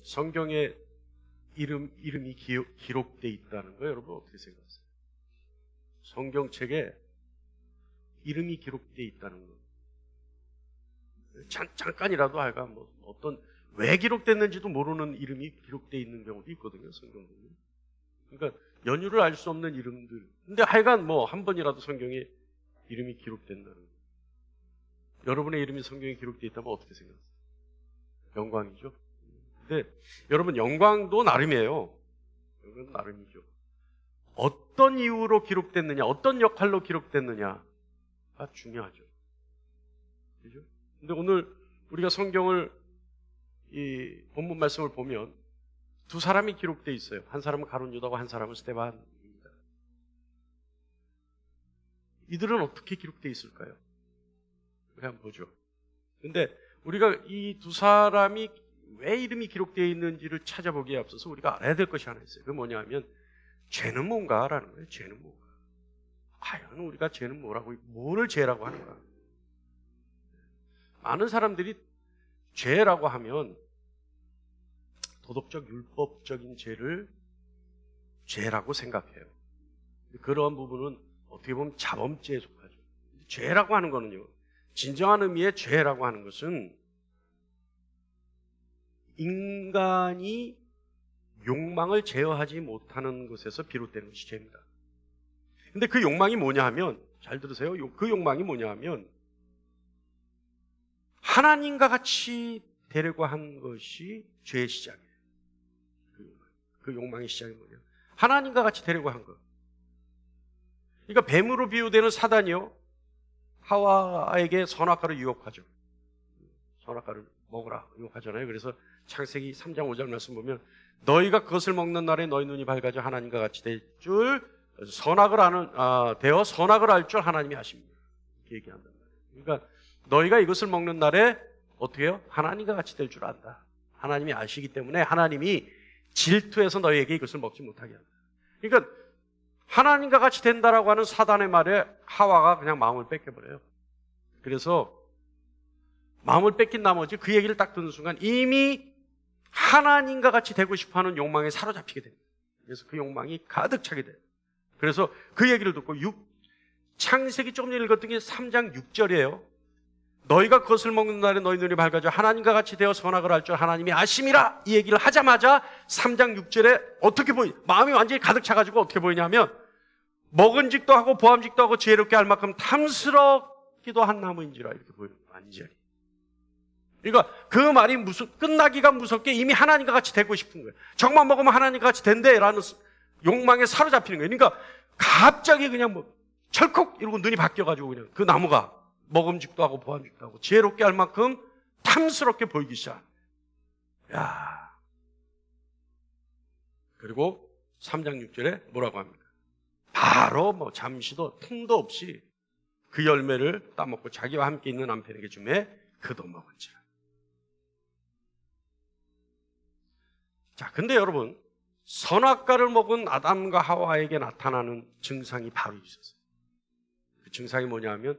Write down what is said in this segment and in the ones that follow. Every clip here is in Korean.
성경에 이름이 기록되어 있다는 거 여러분 어떻게 생각하세요? 성경책에 이름이 기록되어 있다는 거. 잠깐이라도 하여간 뭐 어떤 왜 기록됐는지도 모르는 이름이 기록되어 있는 경우도 있거든요, 성경에. 그러니까 연유를 알 수 없는 이름들. 근데 하여간 뭐 한 번이라도 성경에 이름이 기록된다는 거. 여러분의 이름이 성경에 기록되어 있다면 어떻게 생각하세요? 영광이죠. 근데 여러분 영광도 나름이에요. 영광도 나름이죠. 어떤 이유로 기록됐느냐, 어떤 역할로 기록됐느냐가 중요하죠. 그죠? 근데 오늘 우리가 성경을 이 본문 말씀을 보면 두 사람이 기록되어 있어요. 한 사람은 가룟 유다고 한 사람은 스데반입니다. 이들은 어떻게 기록되어 있을까요? 우리 한번 보죠. 근데 우리가 이 두 사람이 왜 이름이 기록되어 있는지를 찾아보기에 앞서서 우리가 알아야 될 것이 하나 있어요. 그게 뭐냐면 죄는 뭔가라는 거예요. 죄는 뭔가. 과연 우리가 죄는 뭐라고, 뭐를 죄라고 하는가? 많은 사람들이 죄라고 하면 도덕적, 율법적인 죄를 죄라고 생각해요. 그런 부분은 어떻게 보면 자범죄에 속하죠. 죄라고 하는 거는요, 진정한 의미의 죄라고 하는 것은 인간이 욕망을 제어하지 못하는 것에서 비롯되는 것이 죄입니다. 근데 그 욕망이 뭐냐 하면, 잘 들으세요. 그 욕망이 뭐냐 하면 하나님과 같이 되려고 한 것이 죄의 시작이에요. 그 욕망의 시작이 뭐냐? 하나님과 같이 되려고 한 것. 그러니까 뱀으로 비유되는 사단이요, 하와에게 선악과를 유혹하죠. 선악과를 먹으라 유혹하잖아요. 그래서 창세기 3장 5절 말씀 보면 너희가 그것을 먹는 날에 너희 눈이 밝아져 하나님과 같이 될 줄 되어 선악을 알 줄 하나님이 아십니다. 이렇게 얘기한단 말이에요. 그러니까 너희가 이것을 먹는 날에 어떻게 해요? 하나님과 같이 될 줄 안다. 하나님이 아시기 때문에 하나님이 질투해서 너희에게 이것을 먹지 못하게 한다. 그러니까 하나님과 같이 된다라고 하는 사단의 말에 하와가 그냥 마음을 뺏겨버려요. 그래서 마음을 뺏긴 나머지 그 얘기를 딱 듣는 순간 이미 하나님과 같이 되고 싶어하는 욕망에 사로잡히게 됩니다. 그래서 그 욕망이 가득 차게 돼요. 그래서 그 얘기를 듣고 창세기 조금 전에 읽었던 게 3장 6절이에요. 너희가 그것을 먹는 날에 너희 눈이 밝아져 하나님과 같이 되어 선악을 알 줄 하나님이 아심이라, 이 얘기를 하자마자 3장 6절에 어떻게 마음이 완전히 가득 차가지고 어떻게 보이냐면 먹은직도 하고 보암직도 하고 지혜롭게 할 만큼 탐스럽기도 한 나무인지라, 이렇게 보여요. 완전히. 그러니까 그 말이 끝나기가 무섭게 이미 하나님과 같이 되고 싶은 거예요. 정말 먹으면 하나님과 같이 된대라는 욕망에 사로잡히는 거예요. 그러니까 갑자기 그냥 뭐 철컥 이러고 눈이 바뀌어가지고 그냥 그 나무가 먹음직도 하고 보암직도 하고 지혜롭게 할 만큼 탐스럽게 보이기 시작. 야. 그리고 3장 6절에 뭐라고 합니까? 바로 뭐 잠시도 틈도 없이 그 열매를 따먹고 자기와 함께 있는 남편에게 주매 그도 먹은지라. 자, 근데 여러분, 선악과를 먹은 아담과 하와에게 나타나는 증상이 바로 있었어요. 그 증상이 뭐냐면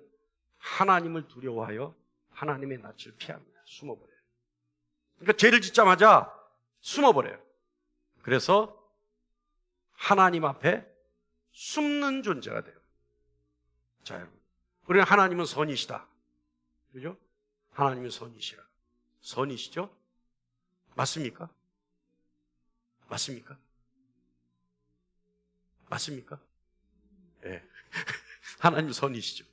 하나님을 두려워하여 하나님의 낯을 피합니다. 숨어버려요. 그러니까 죄를 짓자마자 숨어버려요. 그래서 하나님 앞에 숨는 존재가 돼요. 자, 여러분, 우리는 하나님은 선이시다. 그죠? 하나님은 선이시라. 선이시죠? 맞습니까? 맞습니까? 맞습니까? 예. 네. 하나님 선이시죠.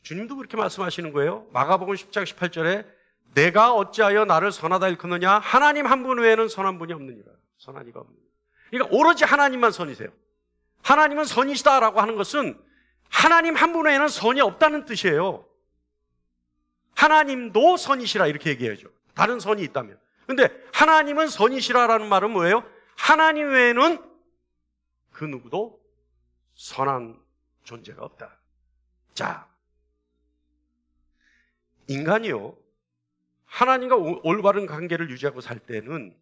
주님도 그렇게 말씀하시는 거예요. 마가복음 10장 18절에 내가 어찌하여 나를 선하다 일컫느냐? 하나님 한 분 외에는 선한 분이 없느니라. 선한 이가 없느니라. 그러니까 오로지 하나님만 선이세요. 하나님은 선이시다라고 하는 것은 하나님 한 분 외에는 선이 없다는 뜻이에요. 하나님도 선이시라 이렇게 얘기해야죠. 다른 선이 있다면. 근데 하나님은 선이시라라는 말은 뭐예요? 하나님 외에는 그 누구도 선한 존재가 없다. 자, 인간이요, 하나님과 올바른 관계를 유지하고 살 때는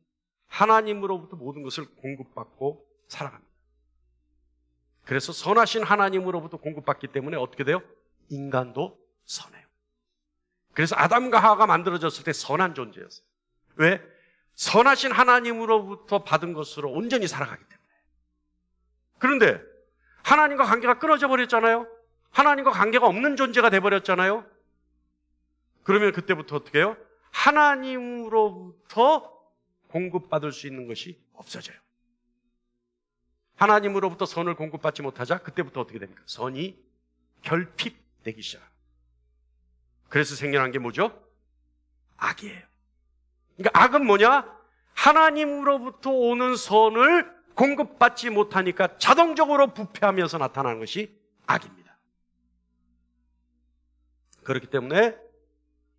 하나님으로부터 모든 것을 공급받고 살아갑니다. 그래서 선하신 하나님으로부터 공급받기 때문에 어떻게 돼요? 인간도 선해요. 그래서 아담과 하와가 만들어졌을 때 선한 존재였어요. 왜? 선하신 하나님으로부터 받은 것으로 온전히 살아가기 때문에. 그런데 하나님과 관계가 끊어져 버렸잖아요. 하나님과 관계가 없는 존재가 돼버렸잖아요. 그러면 그때부터 어떻게 해요? 하나님으로부터 공급받을 수 있는 것이 없어져요. 하나님으로부터 선을 공급받지 못하자 그때부터 어떻게 됩니까? 선이 결핍되기 시작합니다. 그래서 생겨난 게 뭐죠? 악이에요. 그러니까 악은 뭐냐? 하나님으로부터 오는 선을 공급받지 못하니까 자동적으로 부패하면서 나타나는 것이 악입니다. 그렇기 때문에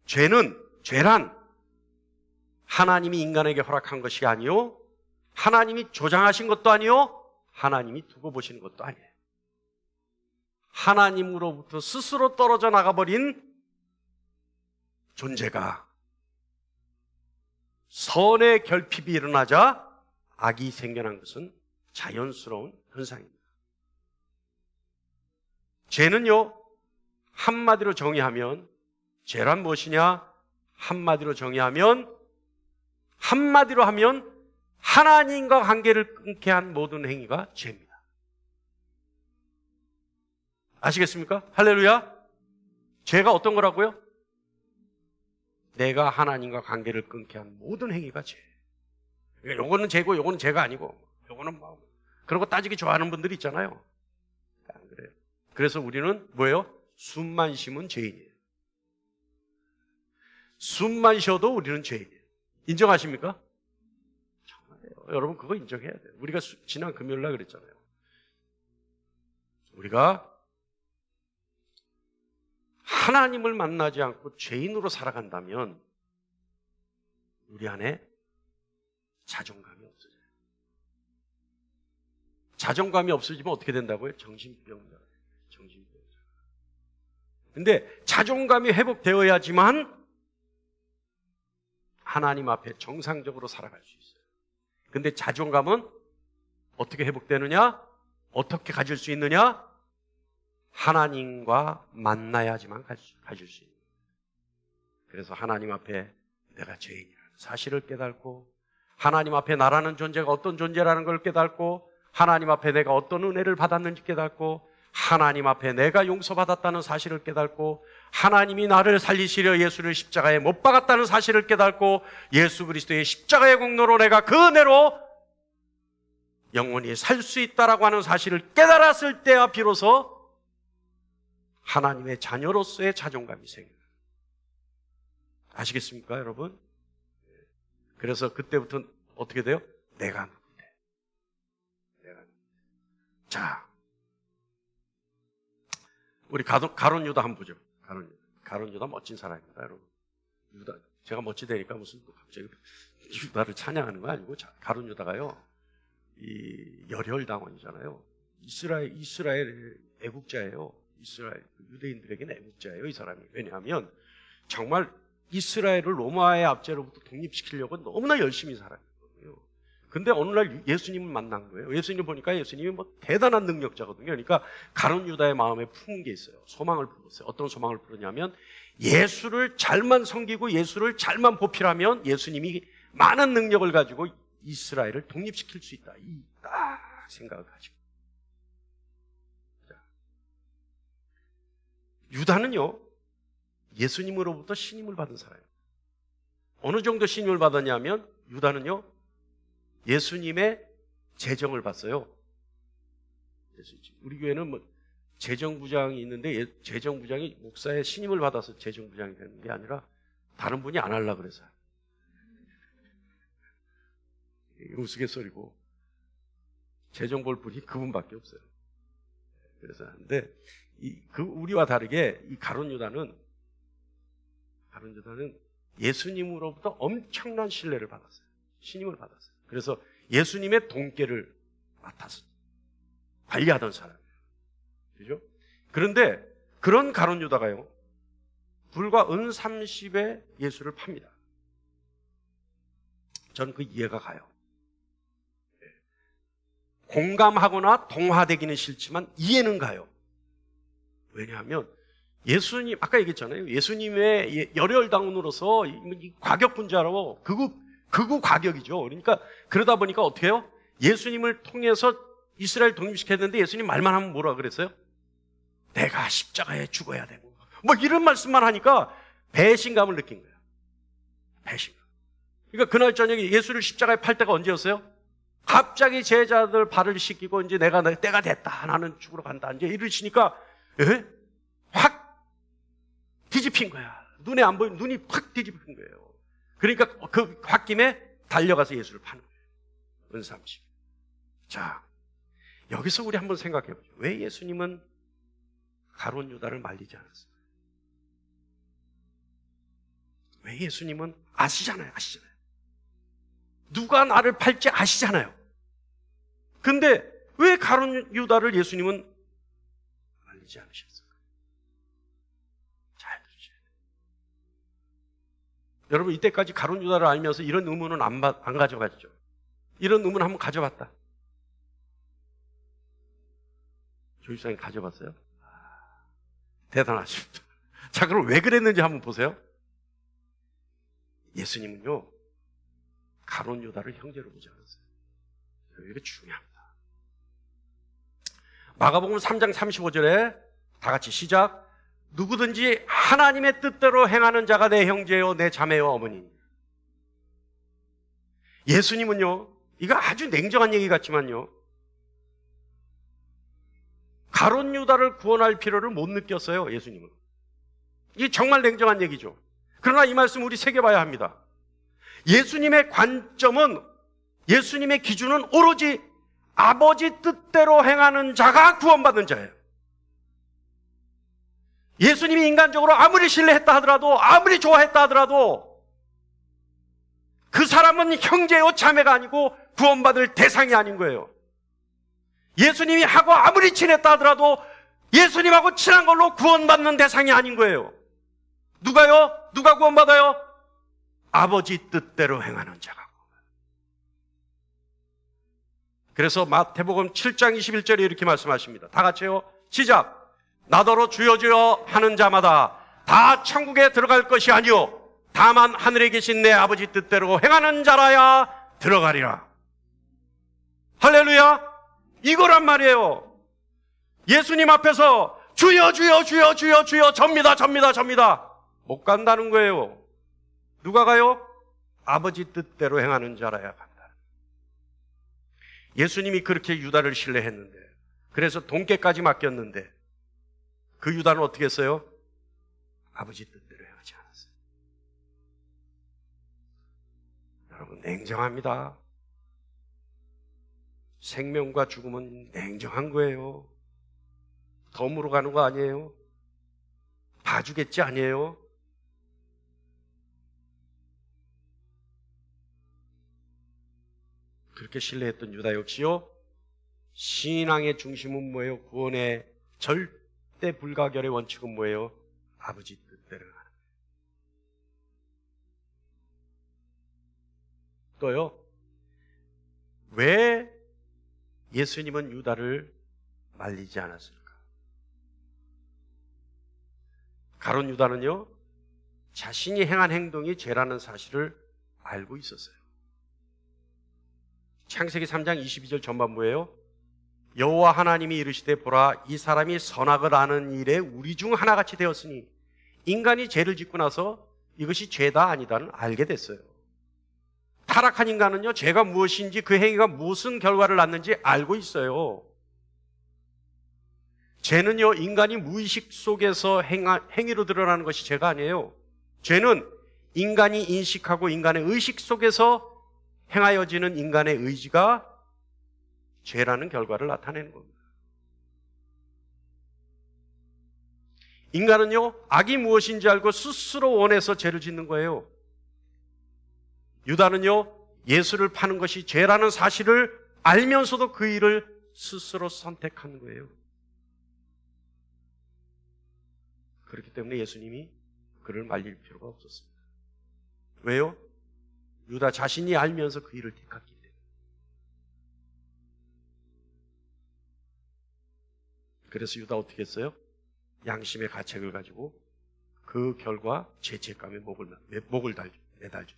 죄란 하나님이 인간에게 허락한 것이 아니요, 하나님이 조장하신 것도 아니요, 하나님이 두고 보시는 것도 아니에요. 하나님으로부터 스스로 떨어져 나가버린 존재가 선의 결핍이 일어나자 악이 생겨난 것은 자연스러운 현상입니다. 죄는요, 한마디로 정의하면, 죄란 무엇이냐? 한마디로 하면 하나님과 관계를 끊게 한 모든 행위가 죄입니다. 아시겠습니까? 할렐루야. 죄가 어떤 거라고요? 내가 하나님과 관계를 끊게 한 모든 행위가 죄. 그러니까 요거는 죄고 요거는 죄가 아니고 요거는 뭐 그런 거 따지기 좋아하는 분들이 있잖아요. 안 그래요. 그래서 우리는 뭐예요? 숨만 쉬면 죄인이에요. 숨만 쉬어도 우리는 죄인이에요. 인정하십니까? 정말요. 여러분 그거 인정해야 돼요. 우리가 지난 금요일 날 그랬잖아요. 우리가 하나님을 만나지 않고 죄인으로 살아간다면 우리 안에 자존감이 없어져요. 자존감이 없어지면 어떻게 된다고요? 정신병자. 근데 자존감이 회복되어야지만 하나님 앞에 정상적으로 살아갈 수 있어요. 근데 자존감은 어떻게 회복되느냐? 어떻게 가질 수 있느냐? 하나님과 만나야지만 가질 수 있는 거예요. 그래서 하나님 앞에 내가 죄인이라는 사실을 깨닫고, 하나님 앞에 나라는 존재가 어떤 존재라는 걸 깨닫고, 하나님 앞에 내가 어떤 은혜를 받았는지 깨닫고, 하나님 앞에 내가 용서받았다는 사실을 깨닫고, 하나님이 나를 살리시려 예수를 십자가에 못 박았다는 사실을 깨닫고, 예수 그리스도의 십자가의 공로로 내가 그 은혜로 영원히 살 수 있다라고 하는 사실을 깨달았을 때야 비로소 하나님의 자녀로서의 자존감이 생겨요. 아시겠습니까, 여러분? 그래서 그때부터 어떻게 돼요? 내가 누군데? 자, 우리 가룟 유다 한번 보죠. 가룟 유다 멋진 사람입니다, 여러분. 유다, 제가 멋지다니까 무슨 또 갑자기 유다를 찬양하는 거 아니고, 가룟 유다가요, 이 열혈당원이잖아요. 이스라엘 애국자예요. 이스라엘 유대인들에게는 애국자예요, 이 사람이. 왜냐하면 정말 이스라엘을 로마의 압제로부터 독립시키려고 너무나 열심히 살았거든요. 근데 어느 날 예수님을 만난 거예요. 예수님을 보니까 예수님이 뭐 대단한 능력자거든요. 그러니까 가룟 유다의 마음에 품은 게 있어요. 소망을 품었어요. 어떤 소망을 품었냐면 예수를 잘만 섬기고 예수를 잘만 보필하면 예수님이 많은 능력을 가지고 이스라엘을 독립시킬 수 있다. 이 딱 생각을 가지고. 유다는요, 예수님으로부터 신임을 받은 사람이에요. 어느 정도 신임을 받았냐면 유다는요, 예수님의 재정을 봤어요. 우리 교회는 뭐 재정부장이 있는데 재정부장이 목사의 신임을 받아서 재정부장이 되는 게 아니라 다른 분이 안 하려고 그래서요. 우스갯소리고 재정 볼 분이 그분밖에 없어요. 그래서 근데 우리와 다르게 이 가룟 유다는 예수님으로부터 엄청난 신뢰를 받았어요. 신임을 받았어요. 그래서 예수님의 돈깨를 맡아서 관리하던 사람이에요. 그죠? 그런데 그런 가룟 유다가요, 불과 은 30에 예수를 팝니다. 저는 그 이해가 가요. 공감하거나 동화되기는 싫지만 이해는 가요. 왜냐하면 예수님, 아까 얘기했잖아요. 예수님의 열혈당원으로서 과격분자로 극우 극우 과격이죠. 그러니까 그러다 보니까 어떻게 해요? 예수님을 통해서 이스라엘 독립시켰는데 예수님 말만 하면 뭐라 그랬어요? 내가 십자가에 죽어야 되고 뭐 이런 말씀만 하니까 배신감을 느낀 거예요. 배신감. 그러니까 그날 저녁에 예수를 십자가에 팔 때가 언제였어요? 갑자기 제자들 발을 씻기고 이제 내가 때가 됐다. 나는 죽으러 간다. 이제 이러시니까 확 뒤집힌 거야. 눈에 안 보이는 눈이 확 뒤집힌 거예요. 그러니까 그 홧김에 달려가서 예수를 파는 거예요. 은삼십. 자, 여기서 우리 한번 생각해 보죠. 왜 예수님은 가룟 유다를 말리지 않았어요? 왜 예수님은 아시잖아요. 누가 나를 팔지 아시잖아요. 근데 왜 가룟 유다를 예수님은 말리지 않으셨어요? 잘 들으셔야 돼요. 여러분 이때까지 가룟 유다를 알면서 이런 의문은 안 가져가죠. 이런 의문 한번 가져봤다. 조집사님 가져봤어요? 대단하십니다. 자, 그럼 왜 그랬는지 한번 보세요. 예수님은요, 가룟 유다를 형제로 보지 않았어요. 이게 중요합니다. 마가복음 3장 35절에 다 같이 시작. 누구든지 하나님의 뜻대로 행하는 자가 내 형제요, 내 자매요, 어머니. 예수님은요, 이거 아주 냉정한 얘기 같지만요, 가룟 유다를 구원할 필요를 못 느꼈어요, 예수님은. 이게 정말 냉정한 얘기죠. 그러나 이 말씀 우리 새겨봐야 합니다. 예수님의 관점은, 예수님의 기준은 오로지 아버지 뜻대로 행하는 자가 구원받는 자예요. 예수님이 인간적으로 아무리 신뢰했다 하더라도, 아무리 좋아했다 하더라도 그 사람은 형제요 자매가 아니고 구원받을 대상이 아닌 거예요. 예수님이 하고 아무리 친했다 하더라도 예수님하고 친한 걸로 구원받는 대상이 아닌 거예요. 누가요? 누가 구원받아요? 아버지 뜻대로 행하는 자가. 그래서 마태복음 7장 21절에 이렇게 말씀하십니다. 다 같이요. 시작. 나더러 주여 주여 하는 자마다 다 천국에 들어갈 것이 아니요 다만 하늘에 계신 내 아버지 뜻대로 행하는 자라야 들어가리라. 할렐루야. 이거란 말이에요. 예수님 앞에서 주여 주여 주여 주여 주여 접니다 접니다 접니다 못 간다는 거예요. 누가 가요? 아버지 뜻대로 행하는 자라야 간다. 예수님이 그렇게 유다를 신뢰했는데, 그래서 돈깨까지 맡겼는데 그 유다는 어떻게 했어요? 아버지 뜻대로 행하지 않았어요. 여러분 냉정합니다. 생명과 죽음은 냉정한 거예요. 덤으로 가는 거 아니에요. 봐주겠지 아니에요. 그렇게 신뢰했던 유다 역시요, 신앙의 중심은 뭐예요? 구원의 절대 불가결의 원칙은 뭐예요? 아버지 뜻대로 하는 거예요. 또요, 왜 예수님은 유다를 말리지 않았을까? 가룟 유다는요, 자신이 행한 행동이 죄라는 사실을 알고 있었어요. 창세기 3장 22절 전반부예요. 여호와 하나님이 이르시되 보라, 이 사람이 선악을 아는 일에 우리 중 하나같이 되었으니 인간이 죄를 짓고 나서 이것이 죄다 아니다는 알게 됐어요. 타락한 인간은요, 죄가 무엇인지 그 행위가 무슨 결과를 낳는지 알고 있어요. 죄는요, 인간이 무의식 속에서 행위로 드러나는 것이 죄가 아니에요. 죄는 인간이 인식하고 인간의 의식 속에서 행하여지는 인간의 의지가 죄라는 결과를 나타내는 겁니다. 인간은요, 악이 무엇인지 알고 스스로 원해서 죄를 짓는 거예요. 유다는요, 예수를 파는 것이 죄라는 사실을 알면서도 그 일을 스스로 선택한 거예요. 그렇기 때문에 예수님이 그를 말릴 필요가 없었습니다. 왜요? 유다 자신이 알면서 그 일을 택했기 때문에. 그래서 유다 어떻게 했어요? 양심의 가책을 가지고 그 결과 죄책감에 목을 매달죠.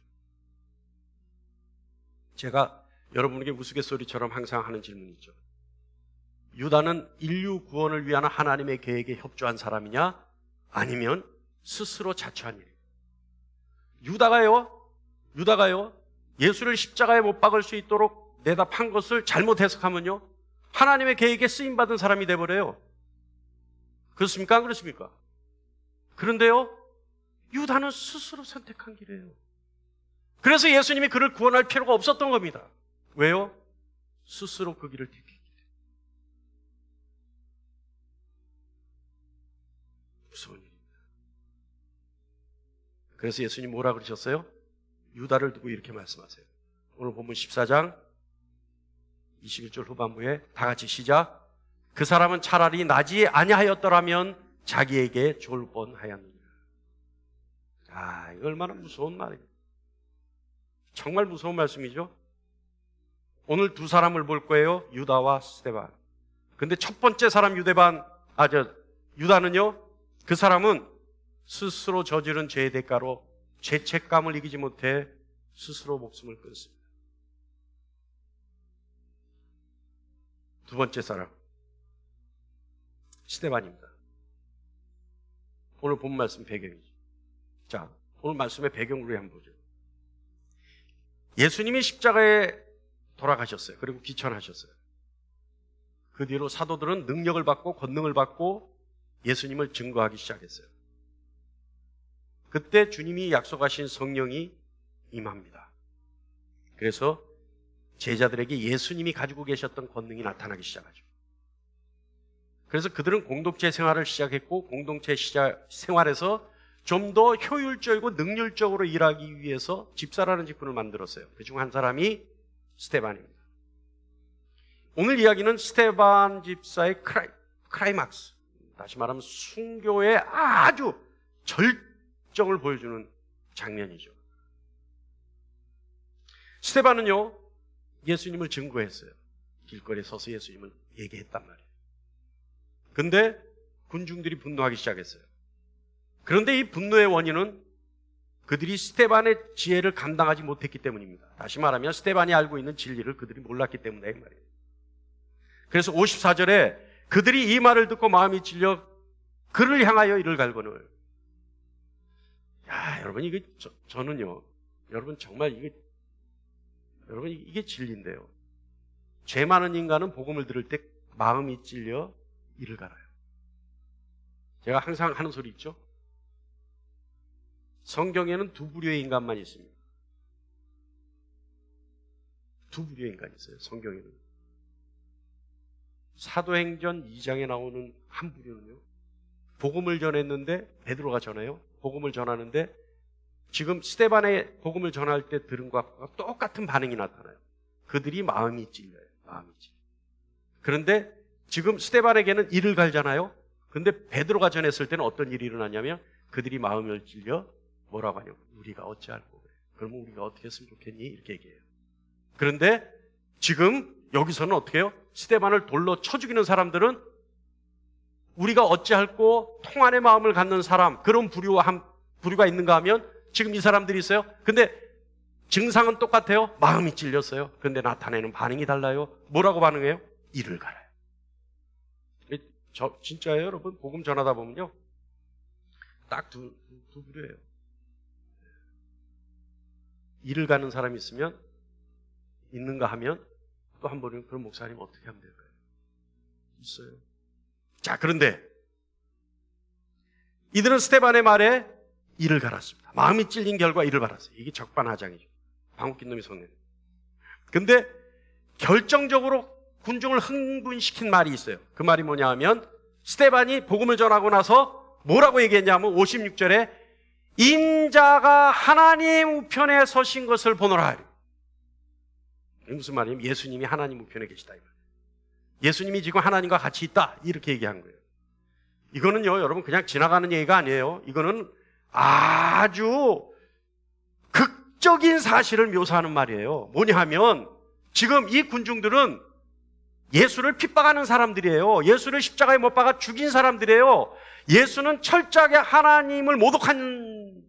제가 여러분에게 우스갯소리처럼 항상 하는 질문이죠. 유다는 인류 구원을 위한 하나님의 계획에 협조한 사람이냐? 아니면 스스로 자초한 일이에요. 유다가요, 예수를 십자가에 못 박을 수 있도록 내다 판 것을 잘못 해석하면요, 하나님의 계획에 쓰임받은 사람이 돼버려요. 그렇습니까? 안 그렇습니까? 그런데요, 유다는 스스로 선택한 길이에요. 그래서 예수님이 그를 구원할 필요가 없었던 겁니다. 왜요? 스스로 그 길을 택했기 때문에. 무서운 일입니다. 그래서 예수님 뭐라 그러셨어요? 유다를 두고 이렇게 말씀하세요. 오늘 본문 14장 21절 후반부에 다 같이 시작. 그 사람은 차라리 나지 아니하였더라면 자기에게 좋을 뻔하였느니라. 아, 이거 얼마나 무서운 말이에요. 정말 무서운 말씀이죠. 오늘 두 사람을 볼 거예요. 유다와 스데반. 근데 첫 번째 사람 유다는요, 그 사람은 스스로 저지른 죄의 대가로 죄책감을 이기지 못해 스스로 목숨을 끊습니다. 두 번째 사람 스데반입니다. 오늘 본 말씀 배경이죠. 자, 오늘 말씀의 배경으로 한번 보죠. 예수님이 십자가에 돌아가셨어요. 그리고 귀천하셨어요. 그 뒤로 사도들은 능력을 받고 권능을 받고 예수님을 증거하기 시작했어요. 그때 주님이 약속하신 성령이 임합니다. 그래서 제자들에게 예수님이 가지고 계셨던 권능이 나타나기 시작하죠. 그래서 그들은 공동체 생활을 시작했고, 공동체 생활에서 좀 더 효율적이고 능률적으로 일하기 위해서 집사라는 직분을 만들었어요. 그중 한 사람이 스데반입니다. 오늘 이야기는 스데반 집사의 크라이막스, 다시 말하면 순교의 아주 절정을 보여주는 장면이죠. 스데반은요, 예수님을 증거했어요. 길거리에 서서 예수님을 얘기했단 말이에요. 근데 군중들이 분노하기 시작했어요. 그런데 이 분노의 원인은 그들이 스데반의 지혜를 감당하지 못했기 때문입니다. 다시 말하면 스데반이 알고 있는 진리를 그들이 몰랐기 때문에 말이에요. 그래서 54절에 그들이 이 말을 듣고 마음이 찔려 그를 향하여 이를 갈거늘. 야, 여러분, 이게 저는요, 여러분 정말 이게 진리인데요. 죄 많은 인간은 복음을 들을 때 마음이 찔려 이를 갈아요. 제가 항상 하는 소리 있죠? 성경에는 두 부류의 인간만 있습니다. 두 부류의 인간이 있어요, 성경에는. 사도행전 2장에 나오는 한 부류는요, 복음을 전했는데, 베드로가 전해요. 복음을 전하는데 지금 스데반의 복음을 전할 때 들은 것과 똑같은 반응이 나타나요. 그들이 마음이 찔려요. 마음이 찔려. 그런데 지금 스데반에게는 이를 갈잖아요. 근데 베드로가 전했을 때는 어떤 일이 일어나냐면 그들이 마음을 찔려 뭐라고 하냐면 우리가 어찌할꼬 그래. 그러면 우리가 어떻게 했으면 좋겠니? 이렇게 얘기해요. 그런데 지금 여기서는 어떻게 해요? 스데반을 돌로 쳐 죽이는 사람들은 우리가 어찌할꼬 통안의 마음을 갖는 사람, 그런 부류가 있는가 하면 지금 이 사람들이 있어요. 근데 증상은 똑같아요. 마음이 찔렸어요. 그런데 나타내는 반응이 달라요. 뭐라고 반응해요? 이를 갈아요. 진짜예요, 여러분. 복음 전하다 보면요, 딱 두 부류예요. 이를 가는 사람이 있는가 하면 또 한 번은 그런 목사님 어떻게 하면 될까요? 있어요. 자, 그런데 이들은 스데반의 말에 이를 갈았습니다. 마음이 찔린 결과 이를 갈았어요. 이게 적반하장이죠. 방귀낀 놈이 속는. 근데 결정적으로 군중을 흥분시킨 말이 있어요. 그 말이 뭐냐 하면 스데반이 복음을 전하고 나서 뭐라고 얘기했냐면 56절에 인자가 하나님 우편에 서신 것을 보노라. 이게 무슨 말이냐면 예수님이 하나님 우편에 계시다 이 말이에요. 예수님이 지금 하나님과 같이 있다 이렇게 얘기한 거예요. 이거는요, 여러분 그냥 지나가는 얘기가 아니에요. 이거는 아주 극적인 사실을 묘사하는 말이에요. 뭐냐 하면 지금 이 군중들은 예수를 핍박하는 사람들이에요. 예수를 십자가에 못 박아 죽인 사람들이에요. 예수는 철저하게 하나님을 모독한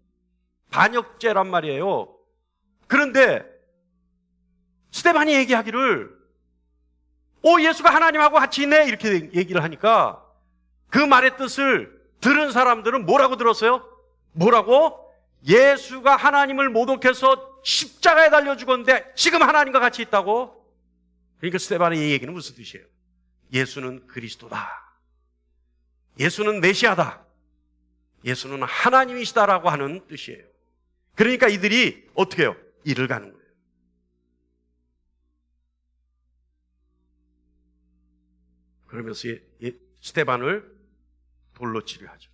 반역죄란 말이에요. 그런데 스데반이 얘기하기를 예수가 하나님하고 같이 있네 이렇게 얘기를 하니까 그 말의 뜻을 들은 사람들은 뭐라고 들었어요? 뭐라고? 예수가 하나님을 모독해서 십자가에 달려 죽었는데 지금 하나님과 같이 있다고? 그러니까 스데반의 이 얘기는 무슨 뜻이에요? 예수는 그리스도다. 예수는 메시아다. 예수는 하나님이시다라고 하는 뜻이에요. 그러니까 이들이 어떻게 해요? 이를 가는 거예요. 그러면서 스데반을 돌로 치료하죠.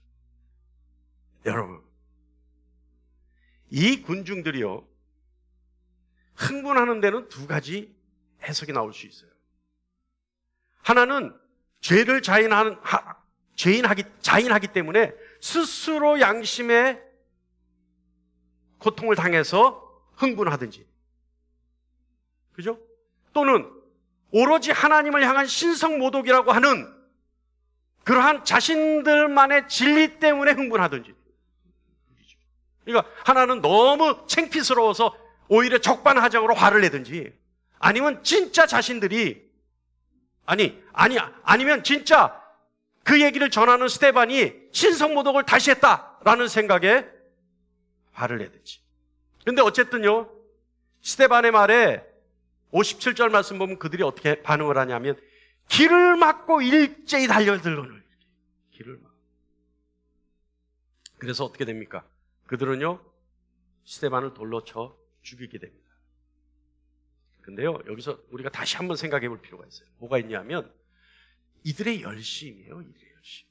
여러분, 이 군중들이요, 흥분하는 데는 두 가지 해석이 나올 수 있어요. 하나는 죄를 자인하기 때문에 스스로 양심의 고통을 당해서 흥분하든지, 그죠? 또는 오로지 하나님을 향한 신성모독이라고 하는 그러한 자신들만의 진리 때문에 흥분하든지. 그러니까 하나는 너무 창피스러워서 오히려 적반하장으로 화를 내든지, 아니면 진짜 자신들이 아니면 진짜 그 얘기를 전하는 스데반이 신성모독을 다시 했다라는 생각에 화를 내든지. 그런데 어쨌든요, 스데반의 말에 57절 말씀 보면 그들이 어떻게 반응을 하냐면 길을 막고 일제히 달려들거늘. 길을 막. 그래서 어떻게 됩니까? 그들은요, 스데반을 돌로 쳐 죽이게 됩니다. 근데요, 여기서 우리가 다시 한번 생각해 볼 필요가 있어요. 뭐가 있냐면 이들의 열심이에요. 이들의 열심.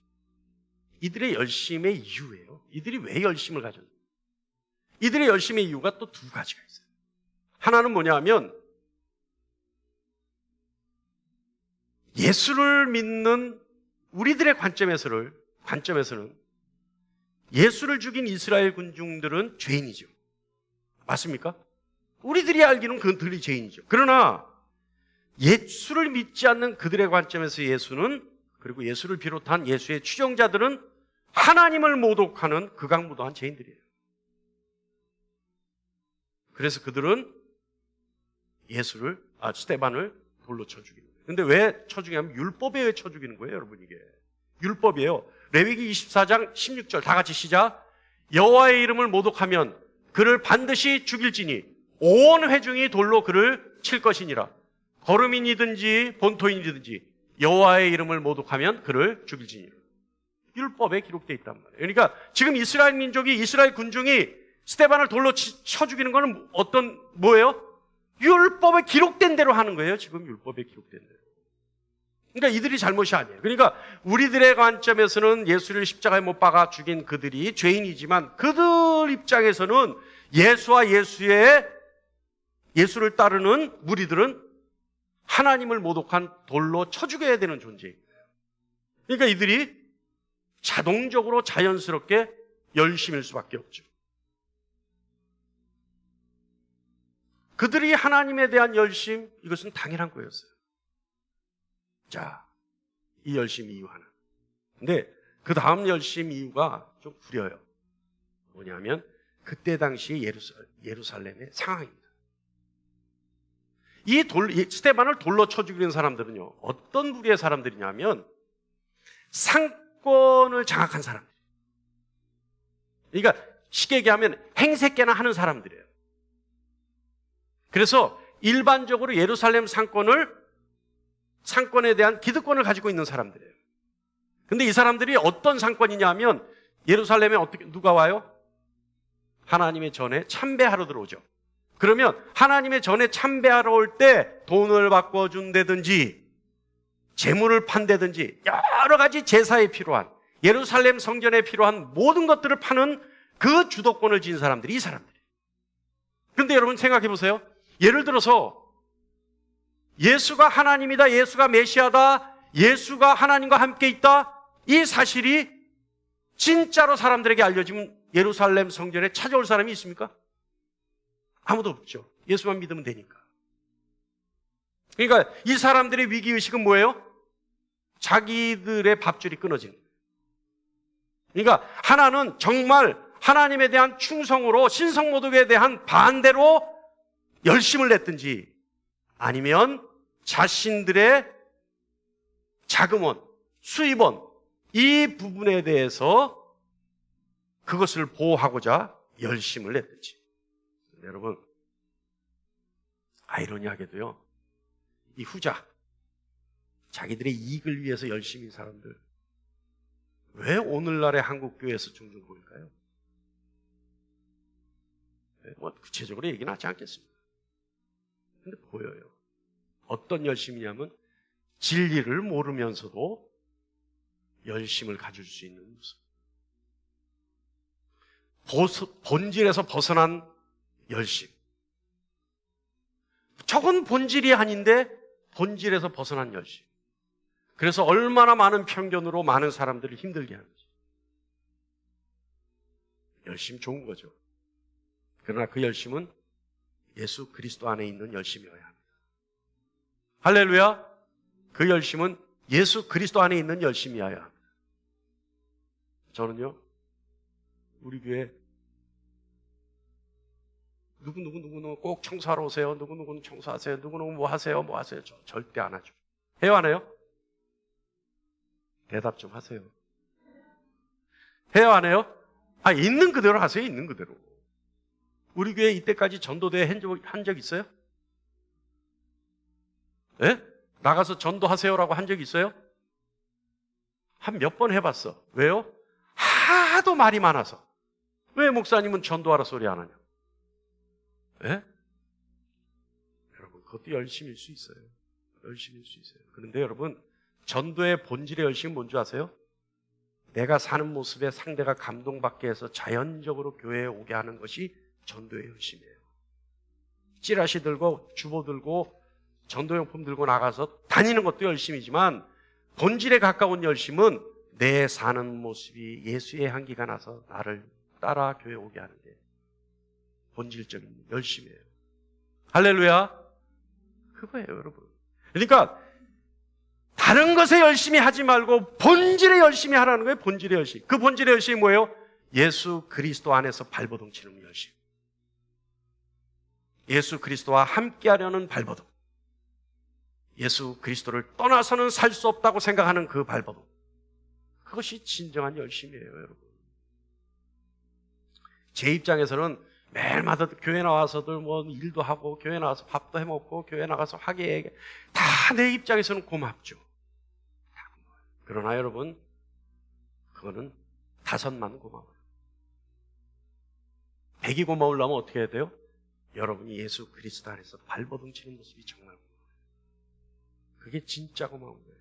이들의 열심의 이유예요. 이들이 왜 열심을 가졌나? 이들의 열심의 이유가 또 두 가지가 있어요. 하나는 뭐냐면 예수를 믿는 우리들의 관점에서는 예수를 죽인 이스라엘 군중들은 죄인이죠. 맞습니까? 우리들이 알기는 그들이 죄인이죠. 그러나 예수를 믿지 않는 그들의 관점에서 예수는, 그리고 예수를 비롯한 예수의 추종자들은 하나님을 모독하는 극악무도한 죄인들이에요. 그래서 그들은 스데반을 돌로 쳐 죽이는 거예요. 근데 왜 쳐 죽이냐면 율법에 의해 쳐 죽이는 거예요, 여러분. 이게 율법이에요. 레위기 24장 16절 다 같이 시작. 여호와의 이름을 모독하면 그를 반드시 죽일지니 온 회중이 돌로 그를 칠 것이니라. 거름인이든지 본토인이든지 여호와의 이름을 모독하면 그를 죽일지니라. 율법에 기록되어 있단 말이에요. 그러니까 지금 이스라엘 민족이, 이스라엘 군중이 스데반을 돌로 쳐 죽이는 거는 뭐예요? 율법에 기록된 대로 하는 거예요. 지금 율법에 기록된 대로. 그러니까 이들이 잘못이 아니에요. 그러니까 우리들의 관점에서는 예수를 십자가에 못 박아 죽인 그들이 죄인이지만 그들 입장에서는 예수와 예수를 따르는 무리들은 하나님을 모독한 돌로 쳐 죽여야 되는 존재예요. 그러니까 이들이 자동적으로 자연스럽게 열심일 수밖에 없죠. 그들이 하나님에 대한 열심, 이것은 당연한 거였어요. 자, 이 열심 이유 하나. 근데 그 다음 열심 이유가 좀 구려요. 뭐냐면 그때 당시 예루살렘의 상황입니다. 이 스데반을 돌로 쳐 죽이는 사람들은요, 어떤 부류의 사람들이냐면 상권을 장악한 사람들. 그러니까 쉽게 얘기하면 행색계나 하는 사람들이에요. 그래서 일반적으로 예루살렘 상권에 대한 기득권을 가지고 있는 사람들이에요. 근데 이 사람들이 어떤 상권이냐 하면 예루살렘에 누가 와요? 하나님의 전에 참배하러 들어오죠. 그러면 하나님의 전에 참배하러 올 때 돈을 바꿔준다든지 재물을 판다든지 여러 가지 제사에 필요한, 예루살렘 성전에 필요한 모든 것들을 파는 그 주도권을 지닌 사람들이 이 사람들이에요. 그런데 여러분 생각해 보세요. 예를 들어서 예수가 하나님이다, 예수가 메시아다, 예수가 하나님과 함께 있다, 이 사실이 진짜로 사람들에게 알려지면 예루살렘 성전에 찾아올 사람이 있습니까? 아무도 없죠. 예수만 믿으면 되니까. 그러니까 이 사람들의 위기의식은 뭐예요? 자기들의 밥줄이 끊어지는 거예요. 그러니까 하나는 정말 하나님에 대한 충성으로 신성모독에 대한 반대로 열심을 냈든지, 아니면 자신들의 자금원, 수입원, 이 부분에 대해서 그것을 보호하고자 열심을 냈든지. 여러분, 아이러니하게도요, 이 후자, 자기들의 이익을 위해서 열심히 사람들, 왜 오늘날의 한국교회에서 종종 보일까요? 뭐 구체적으로 얘기는 하지 않겠습니다. 근데 보여요. 어떤 열심이냐면 진리를 모르면서도 열심을 가질 수 있는 모습. 본질에서 벗어난 열심. 저건 본질이 아닌데 본질에서 벗어난 열심. 그래서 얼마나 많은 편견으로 많은 사람들을 힘들게 하는지. 열심 좋은 거죠. 그러나 그 열심은 예수 그리스도 안에 있는 열심이어야 합니다. 할렐루야! 그 열심은 예수 그리스도 안에 있는 열심이어야 합니다. 저는요, 우리 교회 누구누구 꼭 청소하러 오세요. 누구누구는 청소하세요. 누구누구 뭐 하세요. 저 절대 안 하죠. 해요, 안 해요? 대답 좀 하세요. 해요, 안 해요? 있는 그대로 하세요. 있는 그대로. 우리 교회 이때까지 전도대회 한 적 있어요? 예? 나가서 전도하세요라고 한 적 있어요? 한 몇 번 해봤어. 왜요? 하도 말이 많아서. 왜 목사님은 전도하라 소리 안 하냐? 예? 여러분, 그것도 열심일 수 있어요. 열심일 수 있어요. 그런데 여러분, 전도의 본질의 열심은 뭔지 아세요? 내가 사는 모습에 상대가 감동받게 해서 자연적으로 교회에 오게 하는 것이 전도의 열심이에요. 찌라시 들고 주보 들고 전도용품 들고 나가서 다니는 것도 열심이지만 본질에 가까운 열심은 내 사는 모습이 예수의 향기가 나서 나를 따라 교회에 오게 하는 게 본질적인 열심이에요. 할렐루야! 그거예요, 여러분. 그러니까 다른 것에 열심히 하지 말고 본질에 열심히 하라는 거예요. 본질의 열심. 그 본질의 열심이 뭐예요? 예수 그리스도 안에서 발버둥 치는 열심. 예수 그리스도와 함께하려는 발버둥. 예수 그리스도를 떠나서는 살 수 없다고 생각하는 그 발버둥. 그것이 진정한 열심이에요, 여러분. 제 입장에서는 매일마다 교회 나와서도 뭐 일도 하고 교회 나와서 밥도 해먹고 교회 나가서 화기애애하게 다 내 입장에서는 고맙죠. 다 고마워요. 그러나 여러분, 그거는 5만 고마워요. 100이 고마우려면 어떻게 해야 돼요? 여러분이 예수 그리스도 안에서 발버둥 치는 모습이 정말 고마워요. 그게 진짜 고마운 거예요.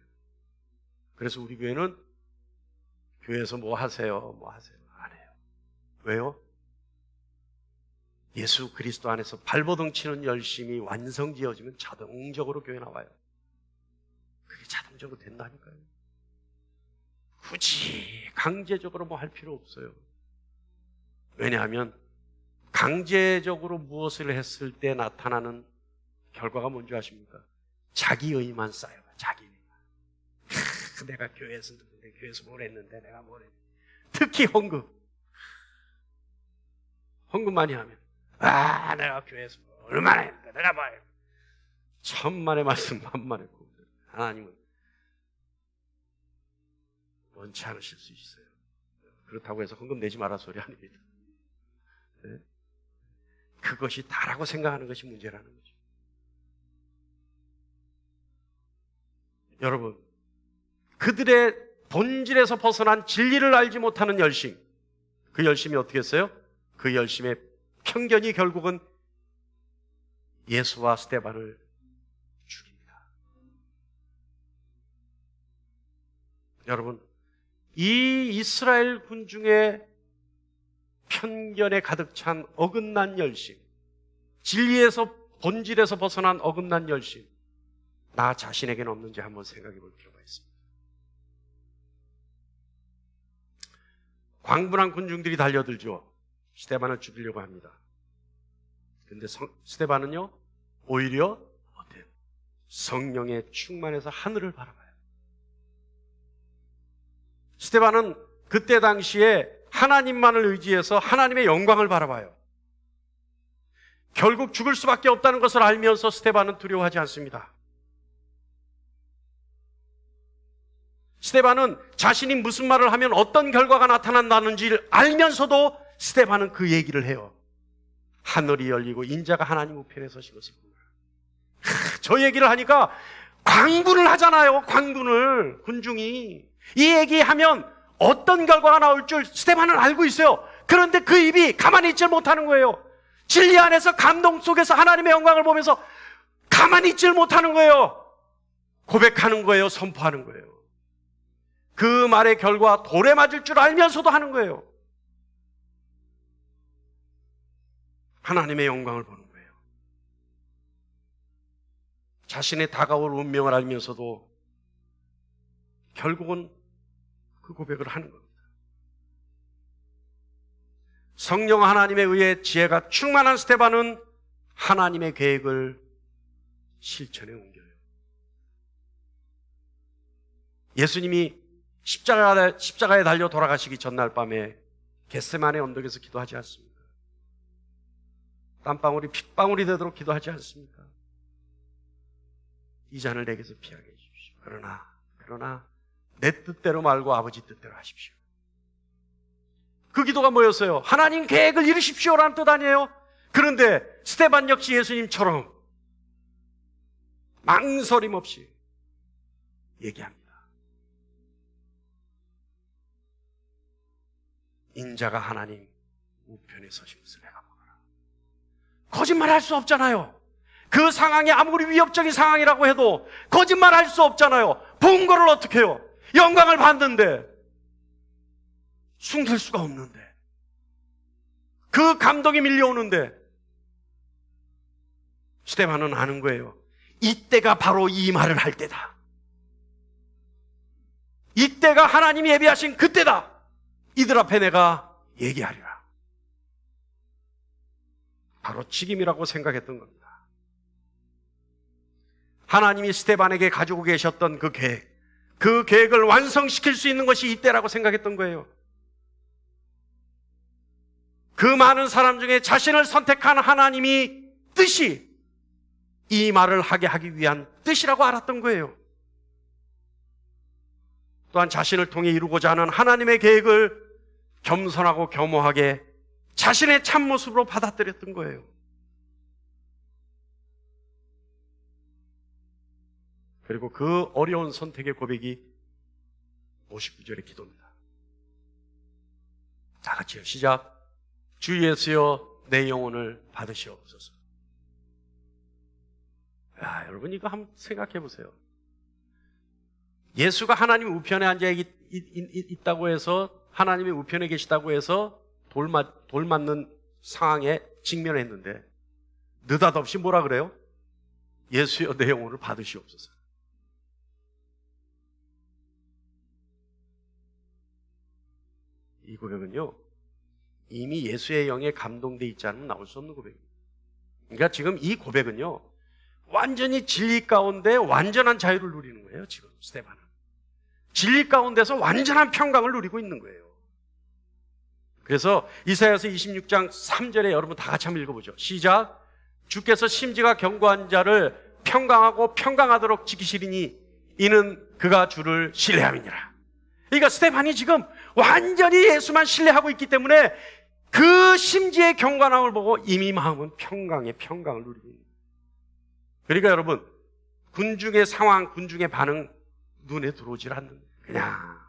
그래서 우리 교회는 교회에서 뭐 하세요? 안 해요. 왜요? 예수 그리스도 안에서 발버둥 치는 열심이 완성지어지면 자동적으로 교회 나와요. 그게 자동적으로 된다니까요. 굳이 강제적으로 뭐 할 필요 없어요. 왜냐하면 강제적으로 무엇을 했을 때 나타나는 결과가 뭔지 아십니까? 자기의만 쌓여요. 자기의만. 내가 교회에서 누군데, 교회에서 뭘 했는데, 내가 뭘 했는데. 특히 헌금. 헌금 많이 하면 내가 교회에서 얼마나 했는데, 내가 뭐 했는데. 천만의 말씀 만만의 고 하나님은 원치 않으실 수 있어요. 그렇다고 해서 헌금 내지 마라 소리 아닙니다. 네? 그것이 다라고 생각하는 것이 문제라는 거죠. 여러분, 그들의 본질에서 벗어난 진리를 알지 못하는 열심, 그 열심이 어떻게 했어요? 그 열심의 편견이 결국은 예수와 스데반을 죽입니다. 여러분, 이 이스라엘 군중의 편견에 가득 찬 어긋난 열심, 진리에서 본질에서 벗어난 어긋난 열심, 나 자신에게는 없는지 한번 생각해 볼 필요가 있습니다. 광분한 군중들이 달려들죠. 스데반을 죽이려고 합니다. 그런데 스데반은요, 오히려 어때요? 성령에 충만해서 하늘을 바라봐요. 스데반은 그때 당시에 하나님만을 의지해서 하나님의 영광을 바라봐요. 결국 죽을 수밖에 없다는 것을 알면서 스데반은 두려워하지 않습니다. 스데반은 자신이 무슨 말을 하면 어떤 결과가 나타난다는지를 알면서도 스데반은 그 얘기를 해요. 하늘이 열리고 인자가 하나님 우편에 서신 것을 보라. 저 얘기를 하니까 광분을 하잖아요. 광분을. 군중이. 이 얘기하면 어떤 결과가 나올 줄 스데반은 알고 있어요. 그런데 그 입이 가만히 있질 못하는 거예요. 진리 안에서 감동 속에서 하나님의 영광을 보면서 가만히 있질 못하는 거예요. 고백하는 거예요. 선포하는 거예요. 그 말의 결과 돌에 맞을 줄 알면서도 하는 거예요. 하나님의 영광을 보는 거예요. 자신의 다가올 운명을 알면서도 결국은 그 고백을 하는 겁니다. 성령 하나님에 의해 지혜가 충만한 스데반은 하나님의 계획을 실천에 옮겨요. 예수님이 십자가에 달려 돌아가시기 전날 밤에 겟세마네 언덕에서 기도하지 않습니까? 땀방울이 핏방울이 되도록 기도하지 않습니까? 이 잔을 내게서 피하게 해주십시오. 그러나 내 뜻대로 말고 아버지 뜻대로 하십시오. 그 기도가 뭐였어요? 하나님 계획을 이루십시오라는 뜻 아니에요? 그런데 스데반 역시 예수님처럼 망설임 없이 얘기합니다. 인자가 하나님 우편에 서신 것을 내가 보거라. 거짓말할 수 없잖아요. 그 상황이 아무리 위협적인 상황이라고 해도 거짓말할 수 없잖아요. 본 거를 어떻게 해요? 영광을 받는데 숨길 수가 없는데 그 감동이 밀려오는데 스데반은 아는 거예요. 이때가 바로 이 말을 할 때다. 이때가 하나님이 예비하신 그때다. 이들 앞에 내가 얘기하리라. 바로 지금이라고 생각했던 겁니다. 하나님이 스데반에게 가지고 계셨던 그 계획을 완성시킬 수 있는 것이 이때라고 생각했던 거예요. 그 많은 사람 중에 자신을 선택한 하나님이 뜻이 이 말을 하게 하기 위한 뜻이라고 알았던 거예요. 또한 자신을 통해 이루고자 하는 하나님의 계획을 겸손하고 겸허하게 자신의 참모습으로 받아들였던 거예요. 그리고 그 어려운 선택의 고백이 59절의 기도입니다. 다 같이요. 시작. 주 예수여 내 영혼을 받으시옵소서. 야, 여러분 이거 한번 생각해 보세요. 예수가 하나님 우편에 앉아 있다고 해서 하나님의 우편에 계시다고 해서 돌 맞는 상황에 직면했는데 느닷없이 뭐라 그래요? 예수여 내 영혼을 받으시옵소서. 이 고백은요 이미 예수의 영에 감동돼 있지 않으면 나올 수 없는 고백입니다. 그러니까 지금 이 고백은요 완전히 진리 가운데 완전한 자유를 누리는 거예요. 지금 스데반은 진리 가운데서 완전한 평강을 누리고 있는 거예요. 그래서 이사야서 26장 3절에 여러분 다 같이 한번 읽어보죠. 시작. 주께서 심지가 견고한 자를 평강하고 평강하도록 지키시리니 이는 그가 주를 신뢰함이니라. 그러니까 스데반이 지금 완전히 예수만 신뢰하고 있기 때문에 그 심지의 경건함을 보고 이미 마음은 평강을 누리고 있는 거예요. 그러니까 여러분 군중의 상황, 군중의 반응 눈에 들어오질 않는 거예요. 그냥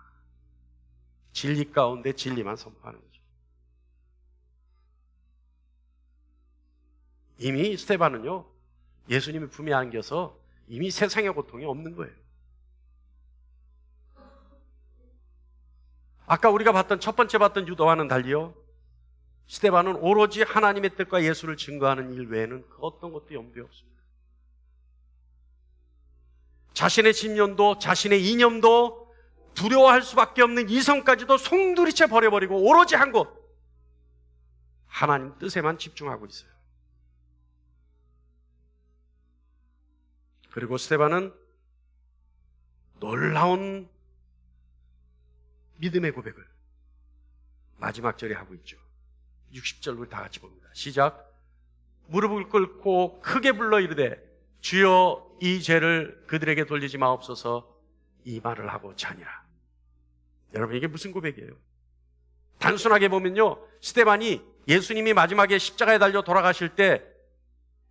진리 가운데 진리만 선포하는 거죠. 이미 스데반은요 예수님의 품에 안겨서 이미 세상의 고통이 없는 거예요. 아까 우리가 첫 번째 봤던 유다와는 달리요 스데반은 오로지 하나님의 뜻과 예수를 증거하는 일 외에는 그 어떤 것도 염두에 없습니다. 자신의 신념도 자신의 이념도 두려워할 수밖에 없는 이성까지도 송두리째 버려버리고 오로지 한 것 하나님 뜻에만 집중하고 있어요. 그리고 스데반은 놀라운 믿음의 고백을 마지막 절에 하고 있죠. 60절 우리 다 같이 봅니다. 시작. 무릎을 꿇고 크게 불러 이르되 주여 이 죄를 그들에게 돌리지 마옵소서 이 말을 하고 자니라. 여러분, 이게 무슨 고백이에요? 단순하게 보면요, 스데반이 예수님이 마지막에 십자가에 달려 돌아가실 때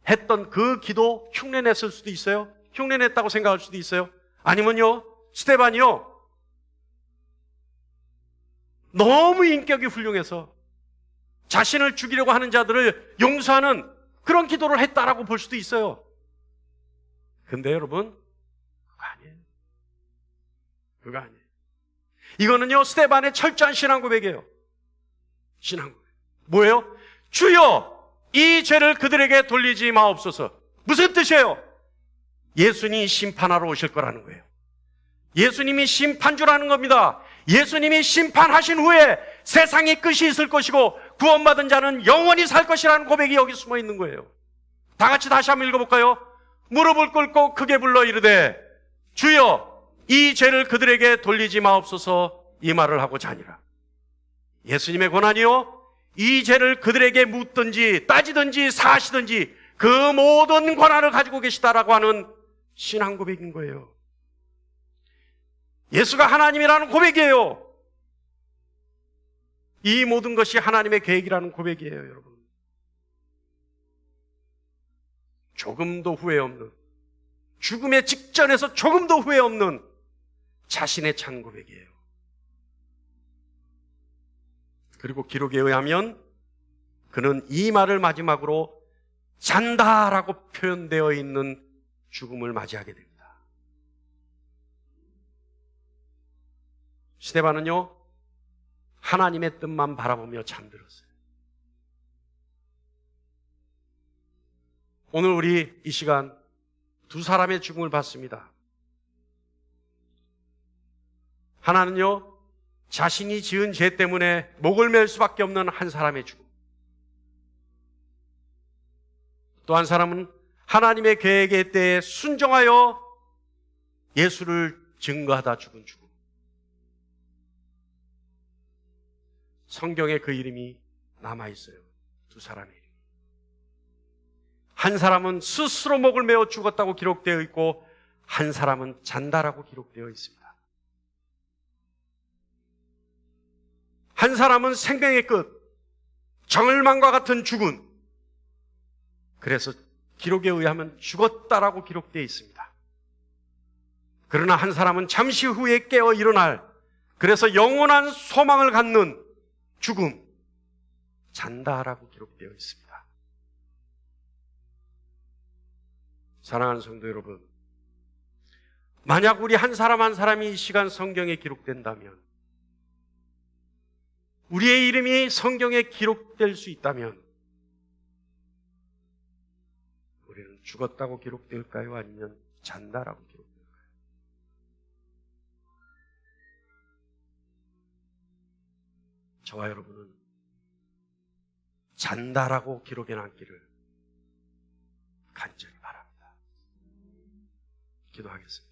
했던 그 기도 흉내냈을 수도 있어요. 흉내냈다고 생각할 수도 있어요. 아니면요, 스데반이요 너무 인격이 훌륭해서 자신을 죽이려고 하는 자들을 용서하는 그런 기도를 했다라고 볼 수도 있어요. 근데 여러분, 그거 아니에요. 그거 아니에요. 이거는요, 스데반의 철저한 신앙 고백이에요. 신앙 고백. 뭐예요? 주여 이 죄를 그들에게 돌리지 마옵소서. 무슨 뜻이에요? 예수님이 심판하러 오실 거라는 거예요. 예수님이 심판주라는 겁니다. 예수님이 심판하신 후에 세상의 끝이 있을 것이고 구원받은 자는 영원히 살 것이라는 고백이 여기 숨어 있는 거예요. 다 같이 다시 한번 읽어볼까요? 무릎을 꿇고 크게 불러 이르되 주여 이 죄를 그들에게 돌리지 마옵소서 이 말을 하고 자니라. 예수님의 권한이요, 이 죄를 그들에게 묻든지 따지든지 사시든지 그 모든 권한을 가지고 계시다라고 하는 신앙 고백인 거예요. 예수가 하나님이라는 고백이에요. 이 모든 것이 하나님의 계획이라는 고백이에요, 여러분. 조금도 후회 없는, 죽음의 직전에서 조금도 후회 없는 자신의 찬 고백이에요. 그리고 기록에 의하면 그는 이 말을 마지막으로 잔다라고 표현되어 있는 죽음을 맞이하게 됩니다. 스데반은요, 하나님의 뜻만 바라보며 잠들었어요. 오늘 우리 이 시간 두 사람의 죽음을 봤습니다. 하나는요, 자신이 지은 죄 때문에 목을 맬 수밖에 없는 한 사람의 죽음. 또 한 사람은 하나님의 계획에 대해 순종하여 예수를 증거하다 죽은 죽음. 성경에 그 이름이 남아있어요. 두 사람의 이름. 한 사람은 스스로 목을 메어 죽었다고 기록되어 있고 한 사람은 잔다라고 기록되어 있습니다. 한 사람은 생명의 끝, 정을망과 같은 죽음. 그래서 기록에 의하면 죽었다라고 기록되어 있습니다. 그러나 한 사람은 잠시 후에 깨어 일어날, 그래서 영원한 소망을 갖는 죽음, 잔다라고 기록되어 있습니다. 사랑하는 성도 여러분, 만약 우리 한 사람 한 사람이 이 시간 성경에 기록된다면, 우리의 이름이 성경에 기록될 수 있다면 우리는 죽었다고 기록될까요? 아니면 잔다라고 기록될까요? 저와 여러분은 잔다라고 기록해 놨기를 간절히 바랍니다. 기도하겠습니다.